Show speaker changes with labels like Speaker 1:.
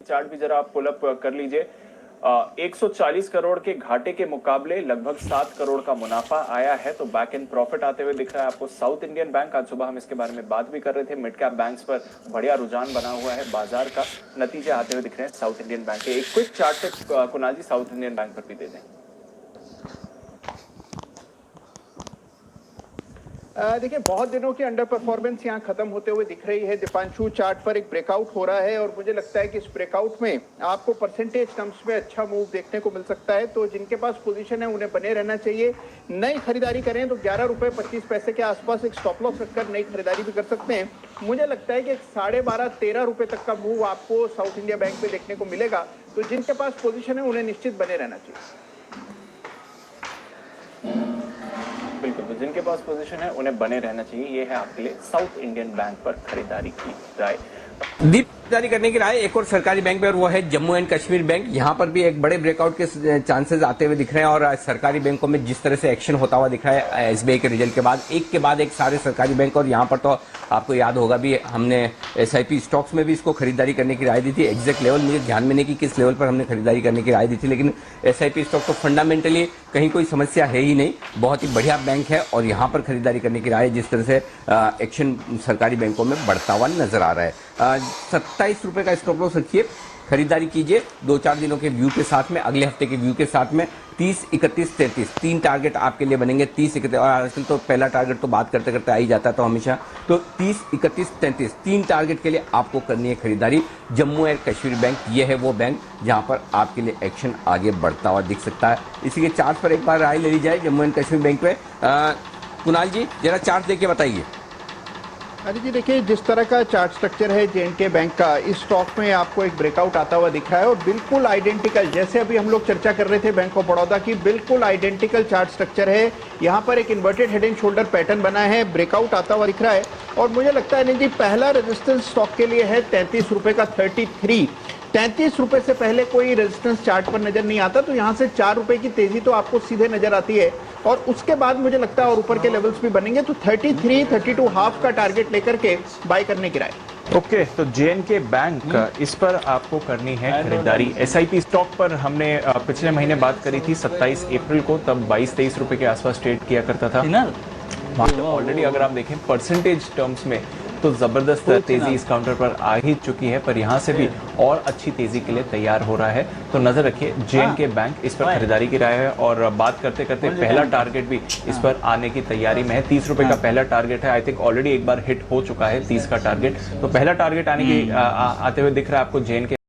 Speaker 1: Chart भी जरा आप पुल अप कर लीजिए। 140 करोड़ के घाटे के मुकाबले लगभग 7 करोड़ का मुनाफा आया है, तो बैक एंड प्रॉफिट आते हुए दिख रहा है आपको साउथ इंडियन बैंक। आज सुबह हम इसके बारे में बात भी कर रहे थे, मिड कैप बैंक्स पर बढ़िया रुझान बना हुआ है, बाजार का नतीजे आते हुए दिख रहे हैं साउथ इंडियन बैंक के। एक क्विक चार्ट से कुणाल जी साउथ इंडियन बैंक पर भी दे दें।
Speaker 2: देखिए, बहुत दिनों की अंडर परफॉर्मेंस यहाँ खत्म होते हुए दिख रही है। दीपांशु, चार्ट पर एक ब्रेकआउट हो रहा है और मुझे लगता है कि इस ब्रेकआउट में आपको परसेंटेज टर्म्स में अच्छा मूव देखने को मिल सकता है। तो जिनके पास पोजीशन है उन्हें बने रहना चाहिए। नई खरीदारी करें तो 11 रुपए 25 पैसे के आसपास एक स्टॉप लॉस रखकर नई खरीदारी भी कर सकते हैं। मुझे लगता है कि 12.5-13 रुपए तक का मूव आपको साउथ इंडिया बैंक में देखने को मिलेगा। तो जिनके पास पोजीशन है उन्हें निश्चित बने रहना चाहिए।
Speaker 1: बिल्कुल, तो जिनके पास पोजीशन है उन्हें बने रहना चाहिए। ये है आपके लिए साउथ इंडियन बैंक पर खरीदारी की राय।
Speaker 3: दीप जारी करने की राय एक और सरकारी बैंक पे, और वो है जम्मू एंड कश्मीर बैंक। यहाँ पर भी एक बड़े ब्रेकआउट के चांसेस आते हुए दिख रहे हैं और सरकारी बैंकों में जिस तरह से एक्शन होता हुआ दिख रहा है एसबीआई के रिजल्ट के बाद एक सारे सरकारी बैंक। और यहाँ पर तो आपको याद होगा भी हमने एसआईपी स्टॉक्स में भी इसको खरीदारी करने की राय दी थी। एग्जैक्ट लेवल मुझे ध्यान में नहीं कि किस लेवल पर हमने खरीदारी करने की राय दी थी, लेकिन एसआईपी स्टॉक तो फंडामेंटली कहीं कोई समस्या है ही नहीं, बहुत ही बढ़िया बैंक है और यहाँ पर खरीदारी करने की राय जिस तरह से एक्शन सरकारी बैंकों में बढ़ता हुआ नजर आ रहा है। 27 रुपए का स्टॉप लॉस रखिए, खरीदारी कीजिए 2-4 दिनों के व्यू के साथ में, अगले हफ्ते के व्यू के साथ में। 30, 31, 33 तीन टारगेट आपके लिए बनेंगे। 30, 31 और आजकल तो पहला टारगेट तो बात करते करते आ ही जाता है, तो हमेशा तो 30, 31, 33 तीन टारगेट के लिए आपको करनी है खरीदारी। जम्मू एंड कश्मीर बैंक ये है वो बैंक जहां पर आपके लिए एक्शन आगे बढ़ता हुआ दिख सकता है। इसी के चार्ट पर एक बार राय ले ली जाए जम्मू एंड कश्मीर बैंक पे। कुणाल जी जरा चार्ट देखिए बताइए।
Speaker 2: अरे जी, देखिए जिस तरह का चार्ट स्ट्रक्चर है जेएनके बैंक का, इस स्टॉक में आपको एक ब्रेकआउट आता हुआ दिख रहा है और बिल्कुल आइडेंटिकल, जैसे अभी हम लोग चर्चा कर रहे थे बैंक ऑफ बड़ौदा की, बिल्कुल आइडेंटिकल चार्ट स्ट्रक्चर है। यहाँ पर एक inverted head and shoulder pattern बना है, ब्रेकआउट आता हुआ दिख रहा है और मुझे लगता है नहीं जी, पहला रेजिस्टेंस स्टॉक के लिए है 33 रुपए का 33। 33 रुपए से पहले कोई रेजिस्टेंस चार्ट पर नजर नहीं आता, तो यहाँ से 4 रुपए की तेजी तो आपको सीधे नजर आती है और उसके बाद मुझे लगता है और ऊपर के लेवल्स भी बनेंगे। तो 33, 32 हाफ का टारगेट लेकर के बाय करने की राय।
Speaker 4: ओके, तो जेएनके बैंक इस पर आपको करनी है खरीदारी। एसआईपी स्टॉक पर हमने पिछले महीने बात करी थी 27 अप्रैल को, तब 22-23 रुपए के आसपास ट्रेड किया करता था। ऑलरेडी अगर आप देखें परसेंटेज टर्म्स में तो जबरदस्त तेजी इस काउंटर पर आ ही चुकी है, पर यहां से भी और अच्छी तेजी के लिए तैयार हो रहा है। तो नजर रखिए, जेएनके बैंक इस पर खरीदारी की राय है और बात करते करते पहला टारगेट भी इस पर आने की तैयारी में है। 30 रुपए का पहला टारगेट है, आई थिंक ऑलरेडी एक बार हिट हो चुका है 30 का टारगेट। तो पहला टारगेट आने की आते हुए दिख रहा है आपको जेएनके